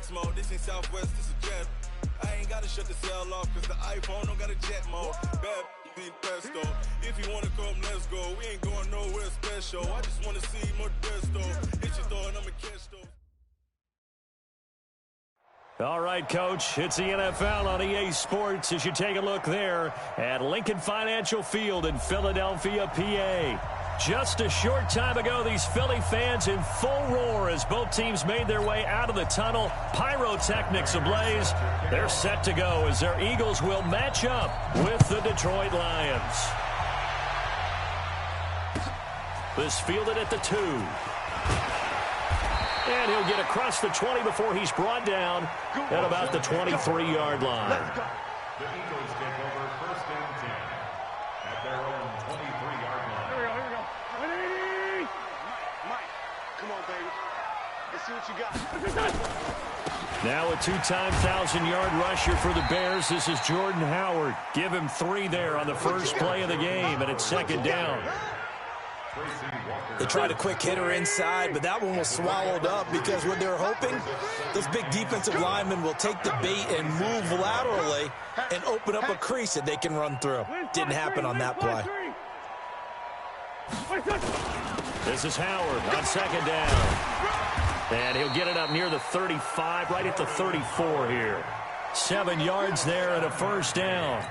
flex mode. This ain't Southwest, this is jet. I ain't gotta shut the cell off cause the iPhone don't got a jet mode. Bad be pesto. If you wanna come, let's go. We ain't going nowhere special. I just wanna see more desto. Hit your throw and I'ma catch those. All right, Coach, it's the NFL on EA Sports as you take a look there at Lincoln Financial Field in Philadelphia, PA. Just a short time ago, these Philly fans in full roar as both teams made their way out of the tunnel. Pyrotechnics ablaze. They're set to go as their Eagles will match up with the Detroit Lions. This fielded at the 2. And he'll get across the 20 before he's brought down at about the 23-yard line. The Eagles take over first and 10 at their own 23-yard line. Here we go. Mike, come on, baby. Let's see what you got. Now a two-time 1,000-yard rusher for the Bears. This is Jordan Howard. Give him 3 there on the first play of the game, and it's second down. They tried a quick hitter inside, but that one was swallowed up because what they're hoping, those big defensive linemen will take the bait and move laterally and open up a crease that they can run through. Didn't happen on that play. This is Howard on second down. And he'll get it up near the 35, right at the 34 here. 7 yards there and a first down.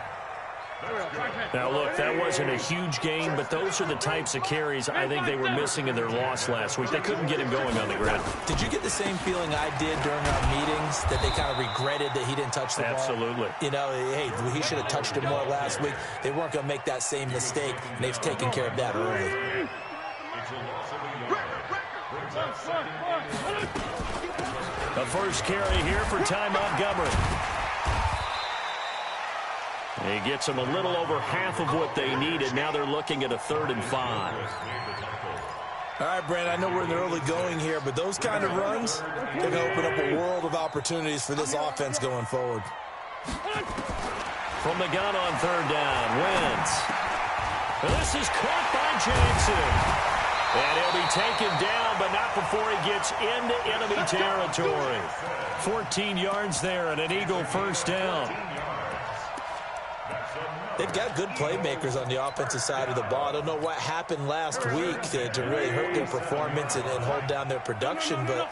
Now, look, that wasn't a huge gain, but those are the types of carries I think they were missing in their loss last week. They couldn't get him going on the ground. Did you get the same feeling I did during our meetings, that they kind of regretted that he didn't touch the ball? Absolutely. You know, hey, he should have touched it more last week. They weren't going to make that same mistake, and they've taken care of that early. The first carry here for Ty Montgomery. He gets them a little over half of what they needed. Now they're looking at a 3rd and 5. All right, Brent, I know we're in the early going here, but those kind of runs, they're going to open up a world of opportunities for this offense going forward. From the gun on 3rd down, Wentz. This is caught by Jackson. And he'll be taken down, but not before he gets into enemy territory. 14 yards there and an Eagle first down. They've got good playmakers on the offensive side of the ball. I don't know what happened last week to really hurt their performance and hold down their production, but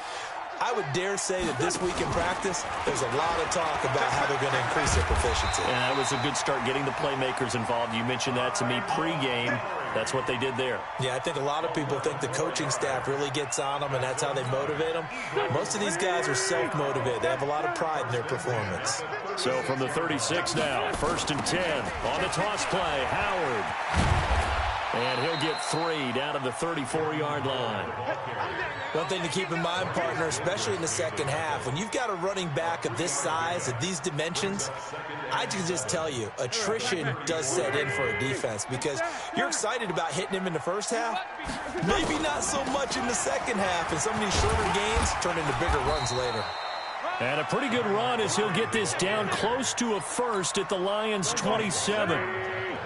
I would dare say that this week in practice, there's a lot of talk about how they're going to increase their proficiency. And that was a good start getting the playmakers involved. You mentioned that to me pregame. That's what they did there. Yeah, I think a lot of people think the coaching staff really gets on them, and that's how they motivate them. Most of these guys are self-motivated. They have a lot of pride in their performance. So from the 36 now, 1st and 10. On the toss play, Howard. And he'll get 3 down to the 34-yard line. One thing to keep in mind, partner, especially in the second half, when you've got a running back of this size, of these dimensions, I can just tell you, attrition does set in for a defense because you're excited about hitting him in the first half, maybe not so much in the second half, and some of these shorter gains turn into bigger runs later. And a pretty good run as he'll get this down close to a first at the Lions' 27.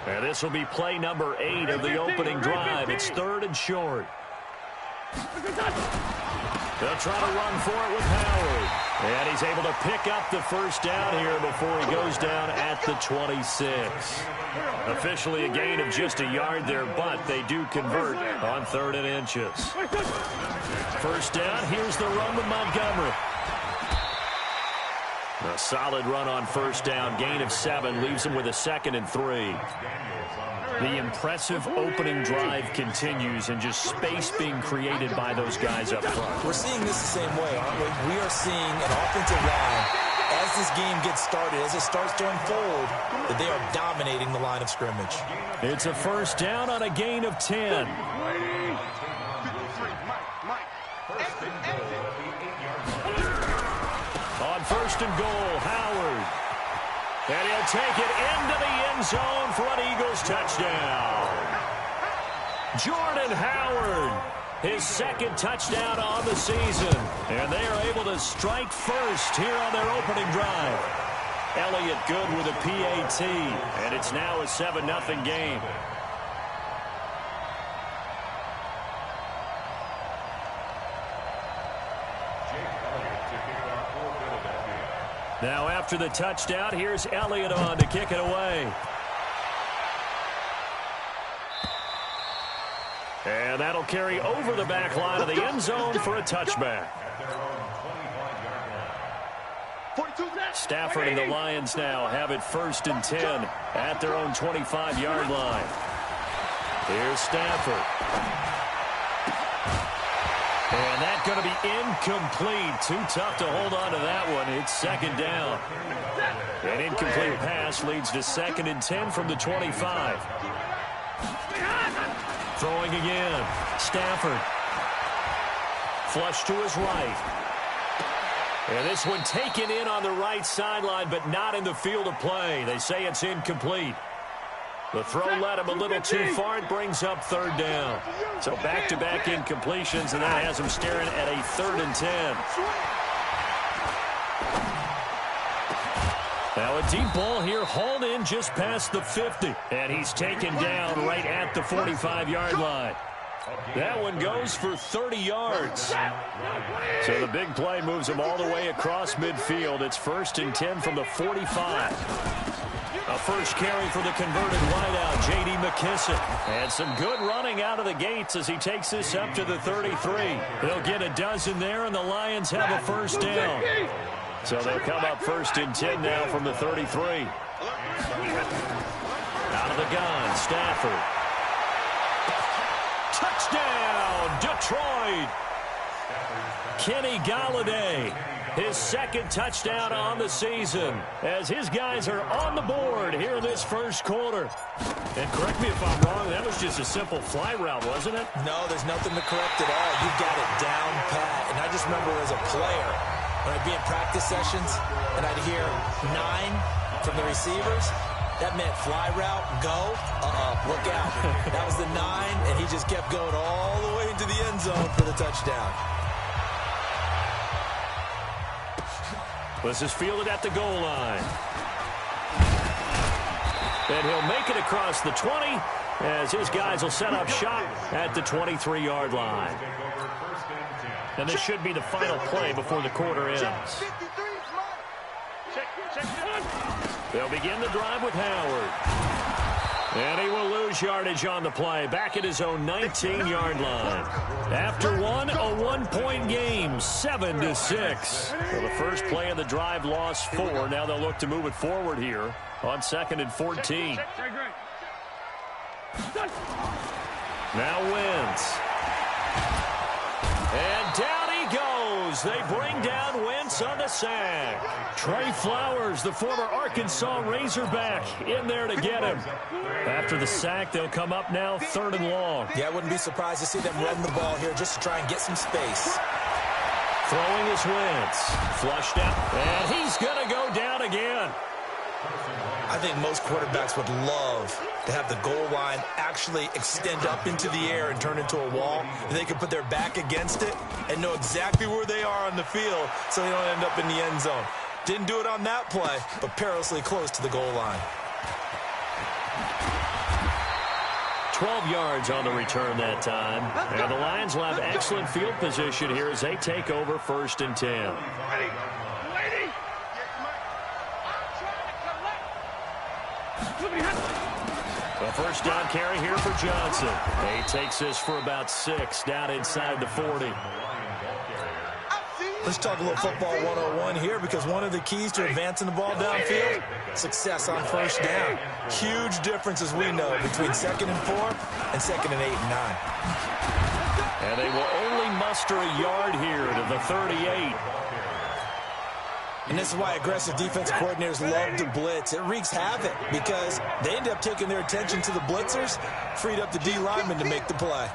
And this will be play number 8 of the opening drive. It's 3rd and short. They'll try to run for it with Howard. And he's able to pick up the first down here before he goes down at the 26. Officially a gain of just a yard there, but they do convert on 3rd and inches. First down, here's the run with Montgomery. A solid run on first down. Gain of 7 leaves him with a 2nd and 3. The impressive opening drive continues and just space being created by those guys up front. We're seeing this the same way, aren't we? We are seeing an offensive line, as this game gets started, as it starts to unfold, that they are dominating the line of scrimmage. It's a first down on a gain of 10. On 1st and goal, Howard. And he'll take it into the end zone for an Eagles touchdown. Jordan Howard, his 2nd touchdown on the season. And they are able to strike first here on their opening drive. Elliott good with a PAT. And it's now a 7-0 game. Now after the touchdown, here's Elliott on to kick it away. And that'll carry over the back line of the end zone for a touchback. Stafford and the Lions now have it 1st and 10 at their own 25-yard line. Here's Stafford. And that's going to be incomplete. Too tough to hold on to that one. It's 2nd down. An incomplete pass leads to 2nd and 10 from the 25. Throwing again. Stafford. Flush to his right. And this one taken in on the right sideline, but not in the field of play. They say it's incomplete. The throw led him a little too far. It brings up 3rd down. So back-to-back incompletions, and that has him staring at a 3rd and 10. Now a deep ball here, hauled in just past the 50. And he's taken down right at the 45-yard line. That one goes for 30 yards. So the big play moves him all the way across midfield. It's 1st and 10 from the 45. A first carry for the converted wideout, J.D. McKissick. And some good running out of the gates as he takes this up to the 33. He'll get a dozen there, and the Lions have a 1st down. So they'll come up 1st and 10 now from the 33. Out of the gun, Stafford. Touchdown, Detroit. Kenny Golladay, his 2nd touchdown on the season, as his guys are on the board here in this 1st quarter. And correct me if I'm wrong, that was just a simple fly route, wasn't it? No, there's nothing to correct at all. You got it down pat. And I just remember as a player, when I'd be in practice sessions and I'd hear 9 from the receivers, that meant fly route, go, look out. That was the 9, and he just kept going all the way into the end zone for the touchdown. This is fielded at the goal line. And he'll make it across the 20 as his guys will set up shop at the 23-yard line. And this should be the final play before the quarter ends. They'll begin the drive with Howard. And he will lose yardage on the play, back at his own 19-yard line. After one, a 1-point game, 7-6. Well, the first play of the drive lost 4. Now they'll look to move it forward here on 2nd and 14. Now Wentz. And down he goes. They bring down Wentz on the sack. Trey Flowers, the former Arkansas Razorback, in there to get him. After the sack, they'll come up now 3rd and long. Yeah, I wouldn't be surprised to see them run the ball here just to try and get some space. Throwing is Wentz. Flushed out. And he's going to go down again. I think most quarterbacks would love to have the goal line actually extend up into the air and turn into a wall. They can put their back against it and know exactly where they are on the field so they don't end up in the end zone. Didn't do it on that play, but perilously close to the goal line. 12 yards on the return that time. And the Lions will have excellent field position here as they take over 1st and 10. A first down carry here for Johnson. He takes this for about 6 down inside the 40. Let's talk a little football 101 here, because one of the keys to advancing the ball downfield, success on 1st down. Huge difference, as we know, between 2nd and 4 and 2nd and 8 and 9. And they will only muster a yard here to the 38. And this is why aggressive defensive coordinators love to blitz. It wreaks havoc because they end up taking their attention to the blitzers, freed up the D lineman to make the play.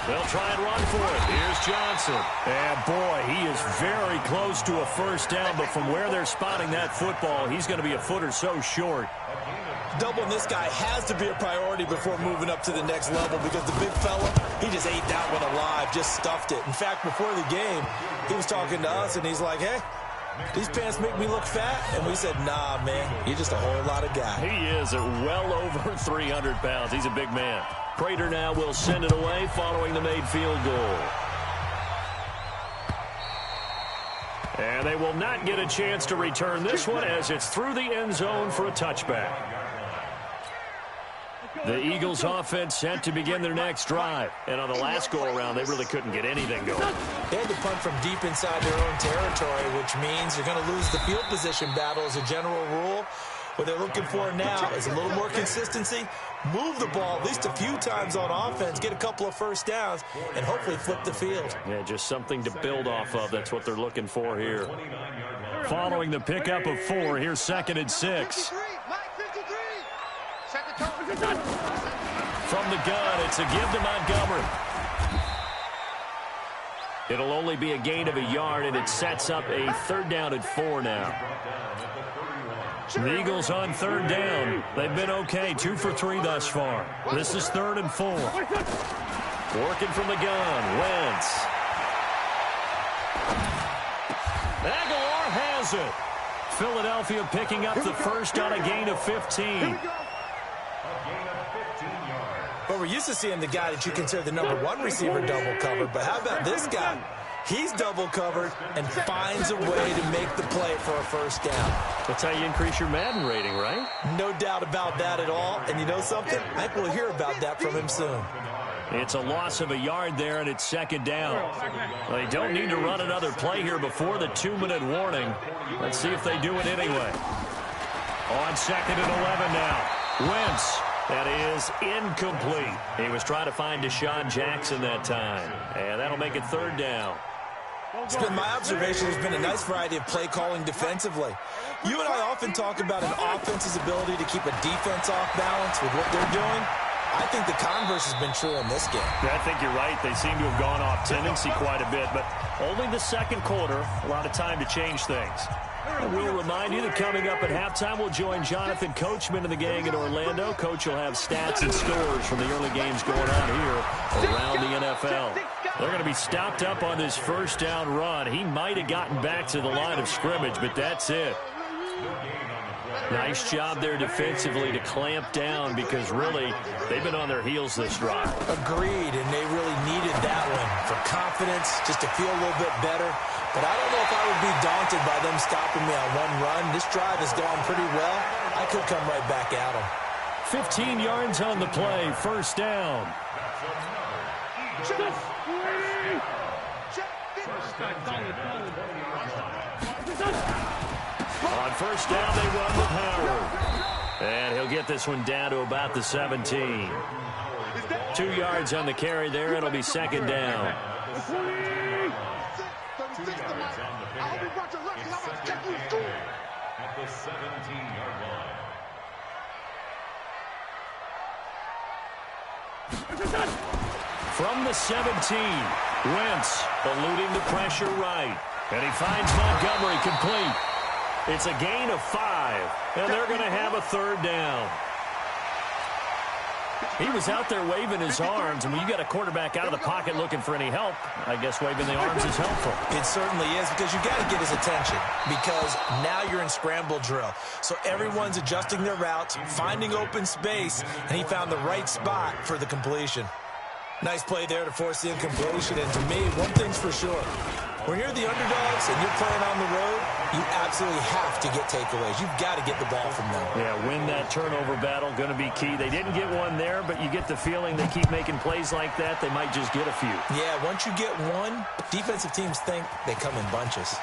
They'll try and run for it. Here's Johnson. And boy, he is very close to a first down, but from where they're spotting that football, he's going to be a foot or so short. Doubling this guy has to be a priority before moving up to the next level, because the big fella, he just ate that one alive, just stuffed it. In fact, before the game, he was talking to us, and he's like, hey, these pants make me look fat. And we said, nah, man, you're just a whole lot of guy. He is at well over 300 pounds. He's a big man. Prater now will send it away following the made field goal. And they will not get a chance to return this one as it's through the end zone for a touchback. The Eagles offense set to begin their next drive. And on the last go-around, they really couldn't get anything going. They had to punt from deep inside their own territory, which means you're going to lose the field position battle as a general rule. What they're looking for now is a little more consistency, move the ball at least a few times on offense, get a couple of first downs, and hopefully flip the field. Yeah, just something to build off of. That's what they're looking for here. Following the pickup of 4, here's 2nd and 6. From the gun, it's a give to Montgomery. It'll only be a gain of a yard, and it sets up a 3rd down and 4 now. The Eagles on 3rd down. They've been okay, 2 for 3 thus far. This is 3rd and 4. Working from the gun, Wentz. Aguilar has it. Philadelphia picking up the first on a gain of 15. Well, we're used to seeing the guy that you consider the number 1 receiver double covered, but how about this guy? He's double covered and finds a way to make the play for a first down. That's how you increase your Madden rating, right? No doubt about that at all. And you know something? I think we'll hear about that from him soon. It's a loss of a yard there, and it's 2nd down. They don't need to run another play here before the 2-minute warning. Let's see if they do it anyway. On 2nd and 11 now. Wentz. That is incomplete. He was trying to find Deshaun Jackson that time. And that'll make it 3rd down. It's been my observation there's been a nice variety of play calling defensively. You and I often talk about an offense's ability to keep a defense off balance with what they're doing. I think the converse has been true in this game. Yeah, I think you're right. They seem to have gone off tendency quite a bit, but only the 2nd quarter, a lot of time to change things. And we'll remind you that coming up at halftime, we'll join Jonathan Coachman and the gang in Orlando. Coach will have stats and scores from the early games going on here around the NFL. They're going to be stopped up on this first down run. He might have gotten back to the line of scrimmage, but that's it. Nice job there defensively to clamp down because really they've been on their heels this drive. Agreed, and they really needed that one for confidence, just to feel a little bit better. But I don't know if I would be daunted by them stopping me on one run. This drive has gone pretty well. I could come right back at them. 15 yards on the play, first down. On first down, they run with Howard. And he'll get this one down to about the 17. 2 yards on the carry there. It'll be 2nd down. 2 yards on the pickup. It's 2nd and 10 at the 17-yard line. From the 17, Wentz eluding the pressure right. And he finds Montgomery complete. It's a gain of 5, and they're going to have a 3rd down. He was out there waving his arms, and when you got a quarterback out of the pocket looking for any help, I guess waving the arms is helpful. It certainly is, because you got to get his attention, because now you're in scramble drill. So everyone's adjusting their routes, finding open space, and he found the right spot for the completion. Nice play there to force the incompletion, and to me, one thing's for sure. When you're the underdogs and you're playing on the road, you absolutely have to get takeaways. You've got to get the ball from them. Yeah, win that turnover battle, going to be key. They didn't get one there, but you get the feeling they keep making plays like that, they might just get a few. Yeah, once you get one, defensive teams think they come in bunches.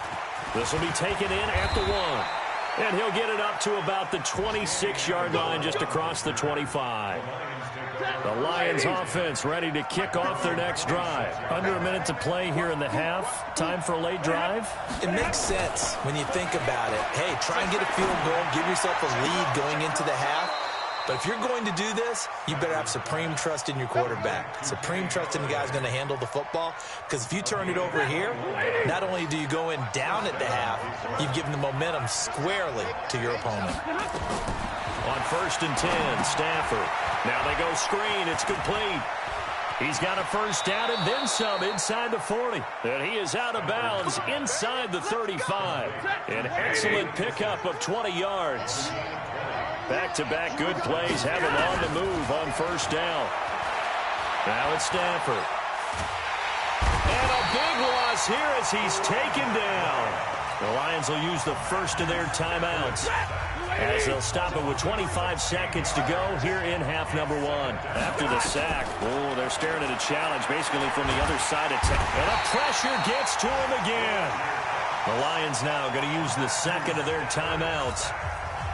This will be taken in at the 1. And he'll get it up to about the 26-yard line, just across the 25. The Lions offense ready to kick off their next drive. Under a minute to play here in the half. Time for a late drive. It makes sense when you think about it. Hey, try and get a field goal, give yourself a lead going into the half. But if you're going to do this, you better have supreme trust in your quarterback. Supreme trust in the guy who's going to handle the football. Because if you turn it over here, not only do you go in down at the half, you've given the momentum squarely to your opponent. On 1st and 10, Stafford. Now they go screen. It's complete. He's got a first down and then some inside the 40. And he is out of bounds inside the 35. An excellent pickup of 20 yards. Back-to-back good plays have him on the move on first down. Now it's Stafford. And a big loss here as he's taken down. The Lions will use the first of their timeouts as they'll stop it with 25 seconds to go here in half number one. After the sack, they're staring at a challenge basically from the other side of town. And the pressure gets to him again. The Lions now going to use the second of their timeouts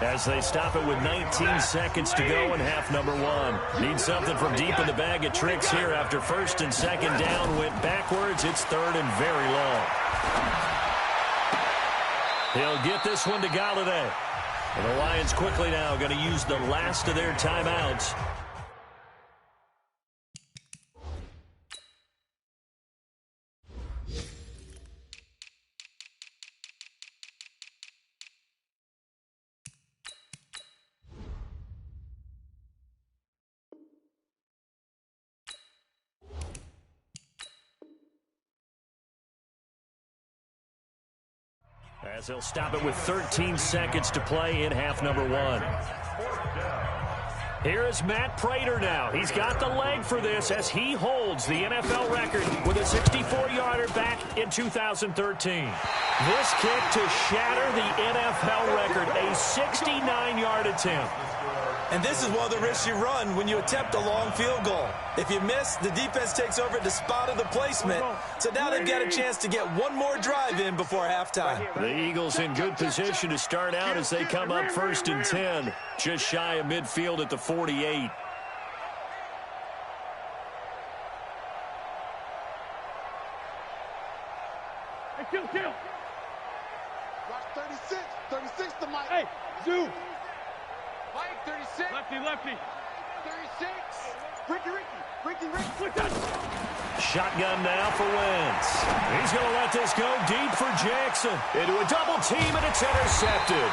as they stop it with 19 seconds to go in half number one. Need something from deep in the bag of tricks here after first and second down went backwards. It's third and very long. He'll get this one to Galladay. And the Lions quickly now going to use the last of their timeouts. As they'll stop it with 13 seconds to play in half number one. Here is Matt Prater now. He's got the leg for this as he holds the NFL record with a 64-yarder back in 2013. This kick to shatter the NFL record, a 69-yard attempt. And this is one of the risks you run when you attempt a long field goal. If you miss, the defense takes over at the spot of the placement. So now they've got a chance to get one more drive in before halftime. The Eagles in good position to start out as they come up first and 10. Just shy of midfield at the 48. Hey, kill. Watch 36 to Mike. Hey, Zoo. Mike, 36. Lefty. 36. Ricky. Look that. Shotgun now for Wentz. He's going to let this go deep for Jackson. Into a double team, and it's intercepted.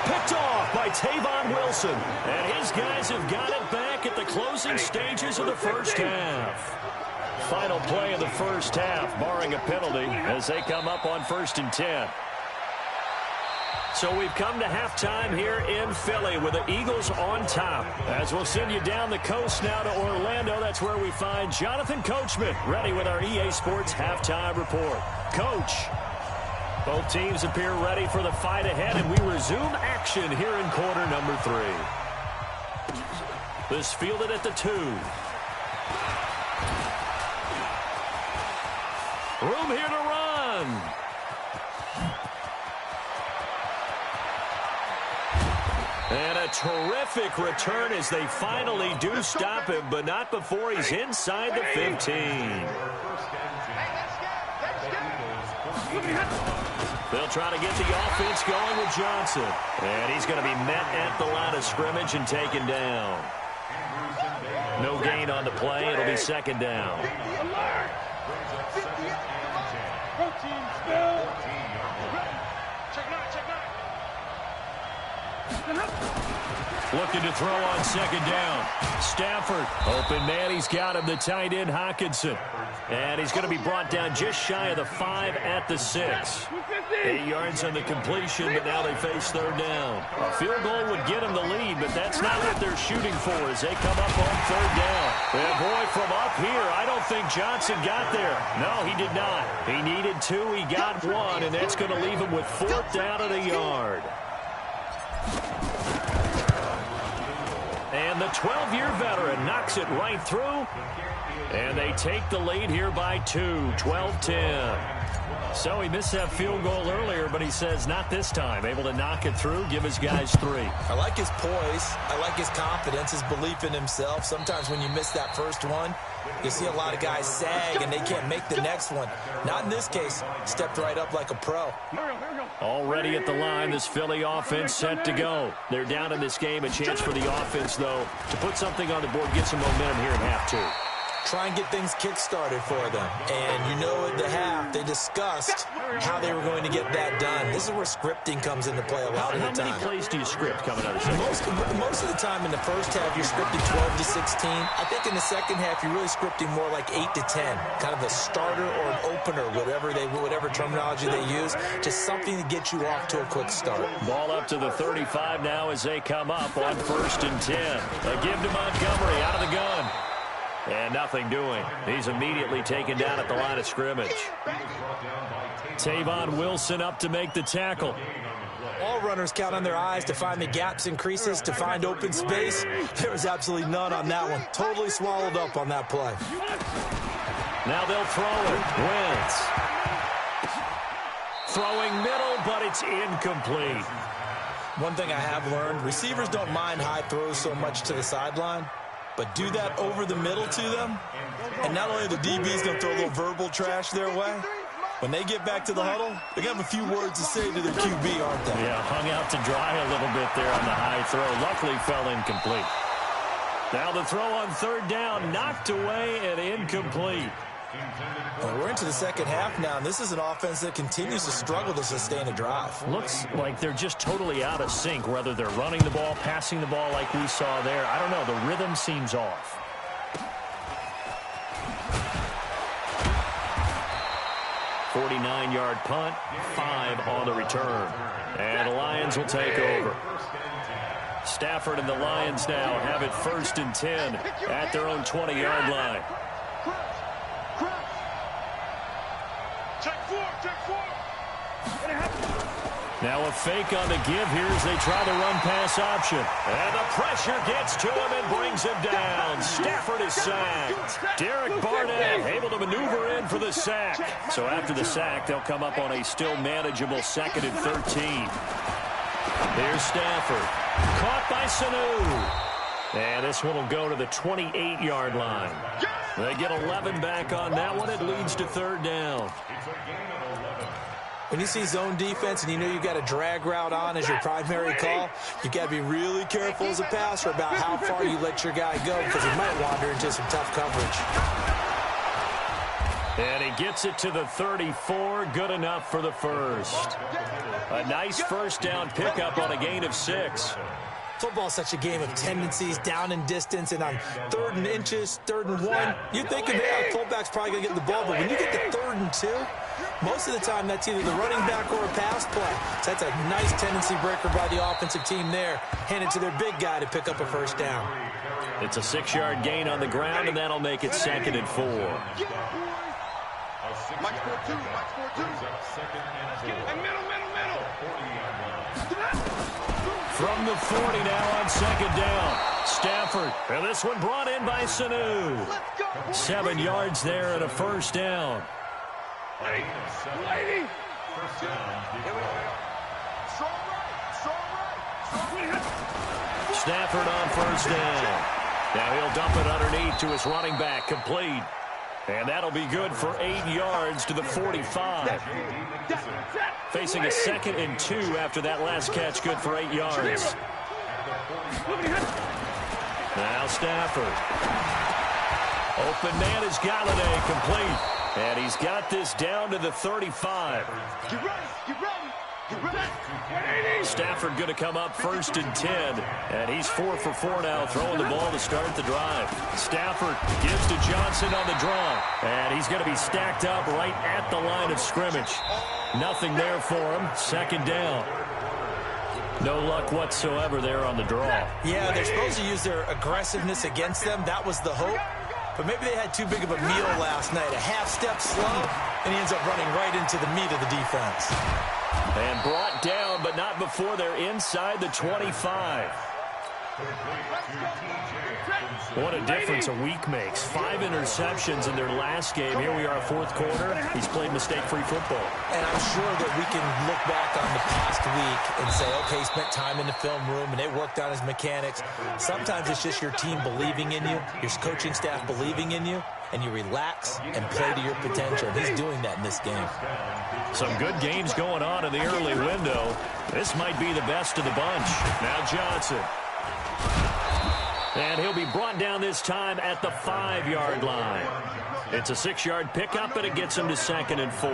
Picked off by Tavon Wilson. And his guys have got it back at the closing stages of the first half. Final play of the first half, barring a penalty, as they come up on first and 10. So we've come to halftime here in Philly with the Eagles on top. As we'll send you down the coast now to Orlando, that's where we find Jonathan Coachman ready with our EA Sports halftime report. Coach, both teams appear ready for the fight ahead, and we resume action here in quarter number 3. This fielded at the 2. Room here to run. And a terrific return as they finally do stop him, but not before he's inside the 15. They'll try to get the offense going with Johnson. And he's going to be met at the line of scrimmage and taken down. No gain on the play. It'll be second down. Protein spill. Looking to throw on second down. Stafford, open man, he's got him, the tight end Hockenson. And he's going to be brought down just shy of the 5 at the 6. 8 yards on the completion, but now they face third down. A field goal would get them the lead, but that's not what they're shooting for as they come up on third down. And boy, from up here, I don't think Johnson got there. No, he did not. He needed 2, he got 1, and that's going to leave him with 4th down at a yard. And the 12-year veteran knocks it right through. And they take the lead here by 2, 12-10. So he missed that field goal earlier, but he says not this time. Able to knock it through, give his guys 3. I like his poise. I like his confidence, his belief in himself. Sometimes when you miss that first one, you see a lot of guys sag and they can't make the next one. Not in this case. Stepped right up like a pro. Already at the line, this Philly offense set to go. They're down in this game. A chance for the offense, though, to put something on the board, get some momentum here in half 2. Try and get things kick-started for them. And you know at the half, they discussed how they were going to get that done. This is where scripting comes into play a lot of the time. How many plays do you script coming out of the second? Most of the time in the first half, you're scripting 12 to 16. I think in the second half, you're really scripting more like 8 to 10. Kind of a starter or an opener, whatever terminology they use. Just something to get you off to a quick start. Ball up to the 35 now as they come up on first and 10. A give to Montgomery out of the gun. And nothing doing. He's immediately taken down at the line of scrimmage. Tavon Wilson up to make the tackle. All runners count on their eyes to find the gaps and creases, to find open space. There was absolutely none on that one. Totally swallowed up on that play. Now they'll throw it. Wentz. Throwing middle, but it's incomplete. One thing I have learned, receivers don't mind high throws so much to the sideline, but do that over the middle to them, and not only the DB's going to throw a little verbal trash their way, when they get back to the huddle, they're going to have a few words to say to their QB, aren't they? Yeah, hung out to dry a little bit there on the high throw. Luckily fell incomplete. Now the throw on third down, knocked away and incomplete. Well, we're into the second half now, and this is an offense that continues to struggle to sustain a drive. Looks like they're just totally out of sync, whether they're running the ball, passing the ball like we saw there. I don't know. The rhythm seems off. .49-yard punt, 5 on the return. And the Lions will take over. Stafford and the Lions now have it 1st and 10 at their own 20-yard line. Now a fake on the give here as they try the run-pass option. And the pressure gets to him and brings him down. Stafford is sacked. Derek Barnett able to maneuver in for the sack. So after the sack, they'll come up on a still manageable 2nd and 13. Here's Stafford. Caught by Sanu. And this one will go to the 28-yard line. They get 11 back on that one. It leads to 3rd down. When you see zone defense and you know you've got a drag route on as your primary call, you've got to be really careful as a passer about how far you let your guy go because he might wander into some tough coverage. And he gets it to the 34. Good enough for the first. A nice first down pickup on a gain of 6. Football's such a game of tendencies, down in distance, and on 3rd and inches, 3rd and 1, you're thinking, yeah, the fullback's probably going to get the ball, but when you get to 3rd and 2, most of the time that's either the running back or a pass play. So that's a nice tendency breaker by the offensive team there. Hand it to their big guy to pick up a first down. It's a 6-yard gain on the ground, and that'll make it 2nd and 4. Mike score 2. And middle. From the 40 now on 2nd down. Stafford. And this one brought in by Sanu. 7 yards there and a first down. Lady. Stafford on first down. Now he'll dump it underneath to his running back. Complete. And that'll be good for 8 yards to the 45. Facing a 2nd and 2 after that last catch. Good for 8 yards. Now Stafford. Open man is Galladay. Complete. And he's got this down to the 35. Get ready. Stafford going to come up 1st and 10. And he's 4 for 4 now, throwing the ball to start the drive. Stafford gives to Johnson on the draw. And he's going to be stacked up right at the line of scrimmage. Nothing there for him. 2nd down. No luck whatsoever there on the draw. Yeah, they're supposed to use their aggressiveness against them. That was the hope. But maybe they had too big of a meal last night. A half step slow, and he ends up running right into the meat of the defense. And brought down, but not before they're inside the 25. What a difference a week makes. 5 interceptions in their last game. Here we are, 4th quarter. He's played mistake-free football. And I'm sure that we can look back on the past week and say, okay, he spent time in the film room and they worked on his mechanics. Sometimes it's just your team believing in you, your coaching staff believing in you, and you relax and play to your potential. And he's doing that in this game. Some good games going on in the early window. This might be the best of the bunch. Now Johnson. And he'll be brought down this time at the 5-yard line. It's a 6-yard pickup, and it gets him to 2nd and 4.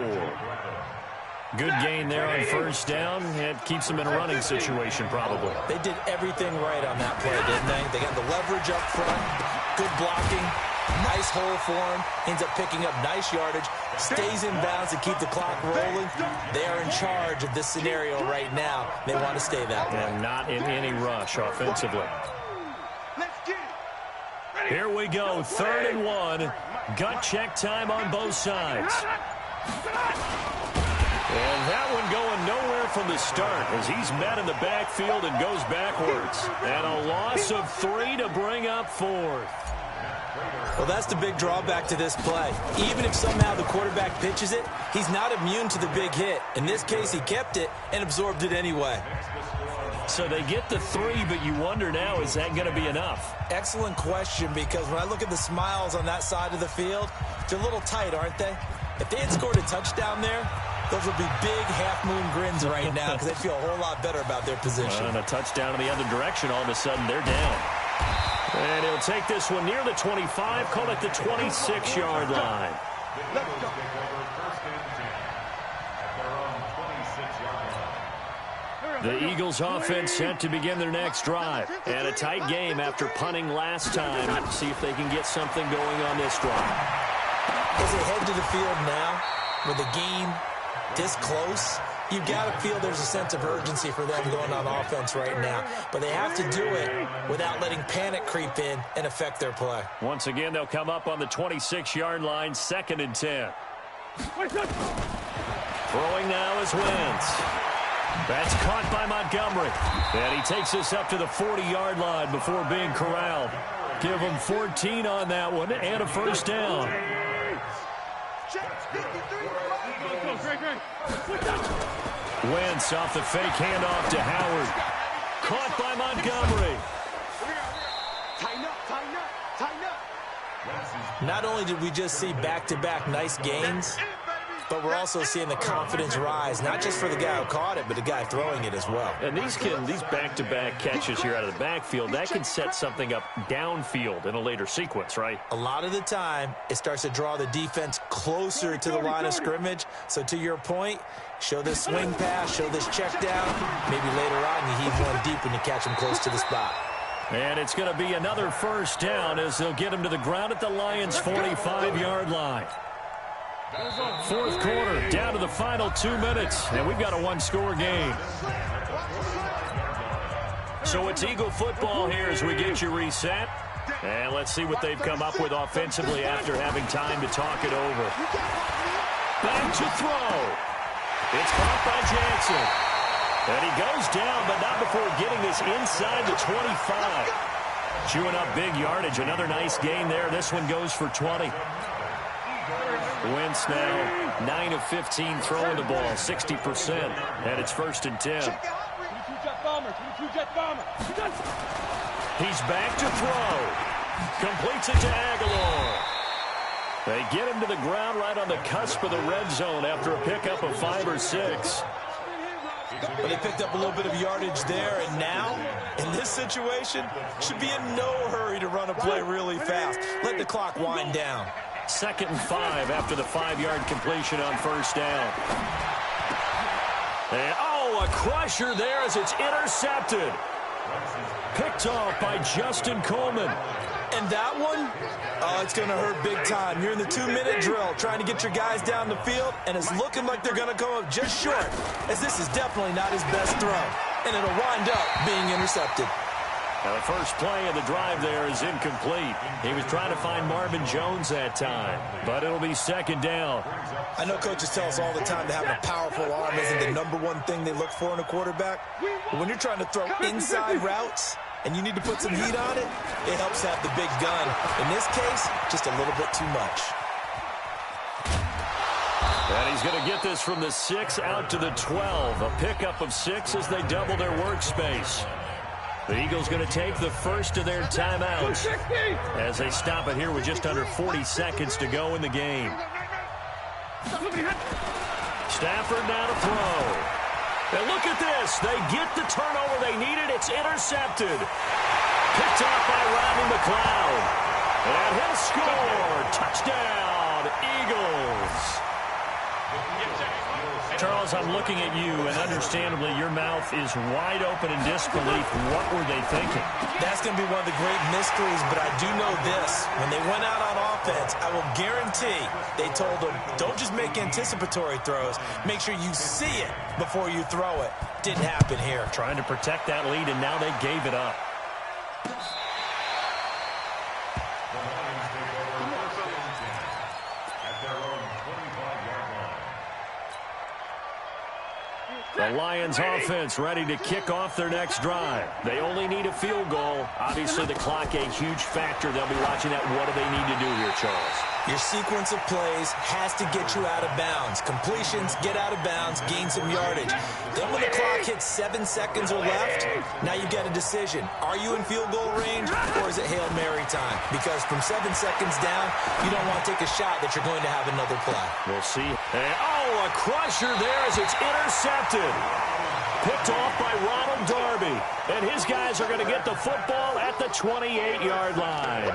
Good gain there on first down. It keeps him in a running situation, probably. They did everything right on that play, didn't they? They got the leverage up front, good blocking, nice hole for him, ends up picking up nice yardage, stays in bounds to keep the clock rolling. They are in charge of this scenario right now. They want to stay that way. And not in any rush offensively. Let's get it. Here we go, 3rd and 1. Gut check time on both sides. And that one going nowhere from the start as he's met in the backfield and goes backwards. And a loss of 3 to bring up 4th. Well, that's the big drawback to this play. Even if somehow the quarterback pitches it, he's not immune to the big hit. In this case, he kept it and absorbed it anyway. So they get the 3, but you wonder now, is that going to be enough? Excellent question, because when I look at the smiles on that side of the field, they're a little tight, aren't they? If they had scored a touchdown there, those would be big half-moon grins right now because they feel a whole lot better about their position. And a touchdown in the other direction, all of a sudden they're down. And he'll take this one near the 25, call it the 26-yard line. The Eagles offense set to begin their next drive. And a tight game after punting last time. See if they can get something going on this drive. As they head to the field now, with the game this close, you've got to feel there's a sense of urgency for them going on offense right now. But they have to do it without letting panic creep in and affect their play. Once again, they'll come up on the 26-yard line, 2nd and 10. Throwing now is Wentz. That's caught by Montgomery. And he takes us up to the 40-yard line before being corralled. Give him 14 on that one and a first down. Wentz off the fake handoff to Howard. Caught by Montgomery. Tighten up, tighten up, tighten up. Not only did we just see back-to-back nice gains, but we're also seeing the confidence rise, not just for the guy who caught it, but the guy throwing it as well. And these back-to-back catches here out of the backfield, that can set something up downfield in a later sequence, right? A lot of the time, it starts to draw the defense closer to the line of scrimmage. So to your point, show this swing pass, show this check down. Maybe later on you heave one deep when you catch him close to the spot. And it's going to be another first down as they'll get him to the ground at the Lions' 45-yard line. 4th quarter, down to the final 2 minutes, and we've got a one-score game. So it's Eagle football here as we get you reset. And let's see what they've come up with offensively after having time to talk it over. Back to throw. It's caught by Jackson. And he goes down, but not before getting this inside the 25. Chewing up big yardage. Another nice gain there. This one goes for 20. Wentz now 9 of 15 throwing the ball, 60%, and it's 1st and 10. He's back to throw. Completes it to Aguilar. They get him to the ground right on the cusp of the red zone after a pickup of 5 or 6. But they picked up a little bit of yardage there, and now, in this situation, should be in no hurry to run a play really fast. Let the clock wind down. 2nd and 5 after the 5-yard completion on first down. And, a crusher there as it's intercepted. Picked off by Justin Coleman. And that one, it's going to hurt big time. You're in the 2-minute drill trying to get your guys down the field, and it's looking like they're going to come up just short, as this is definitely not his best throw. And it'll wind up being intercepted. Now the first play of the drive there is incomplete. He was trying to find Marvin Jones that time, but it'll be 2nd down. I know coaches tell us all the time that having a powerful arm isn't the #1 thing they look for in a quarterback. But when you're trying to throw inside routes and you need to put some heat on it, it helps have the big gun. In this case, just a little bit too much. And he's going to get this from the 6 out to the 12. A pickup of 6 as they double their workspace. The Eagles going to take the first of their timeouts as they stop it here with just under 40 seconds to go in the game. Stafford now to throw. And look at this. They get the turnover they needed. It's intercepted. Picked off by Rodney McLeod. And he'll score. Touchdown, Eagles. Charles, I'm looking at you, and understandably, your mouth is wide open in disbelief. What were they thinking? That's going to be one of the great mysteries, but I do know this. When they went out on offense, I will guarantee they told them, don't just make anticipatory throws. Make sure you see it before you throw it. Didn't happen here. Trying to protect that lead, and now they gave it up. The Lions offense ready to kick off their next drive. They only need a field goal. Obviously, the clock a huge factor. They'll be watching that. What do they need to do here, Charles? Your sequence of plays has to get you out of bounds. Completions, get out of bounds, gain some yardage. Then when the clock hits 7 seconds or left, now you get a decision. Are you in field goal range or is it Hail Mary time? Because from 7 seconds down, you don't want to take a shot that you're going to have another play. We'll see. And, oh, a crusher there as it's intercepted. Picked off by Ronald Darby. And his guys are going to get the football at the 28-yard line.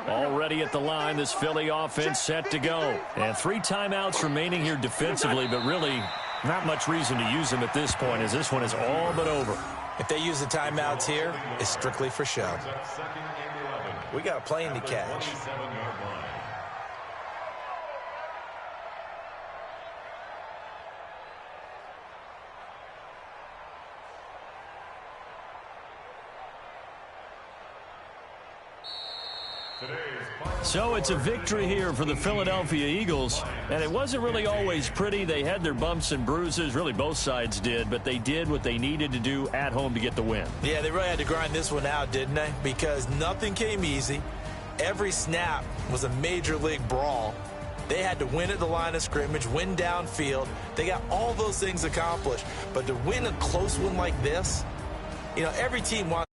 Already at the line, this Philly offense set to go. And 3 timeouts remaining here defensively, but really not much reason to use them at this point, as this one is all but over. If they use the timeouts here, it's strictly for show. We got a plane to catch. So it's a victory here for the Philadelphia Eagles, and it wasn't really always pretty. They had their bumps and bruises, really both sides did, but they did what they needed to do at home to get the win. Yeah, they really had to grind this one out, didn't they? Because nothing came easy. Every snap was a major league brawl. They had to win at the line of scrimmage, win downfield. They got all those things accomplished. But to win a close one like this, you know, every team wants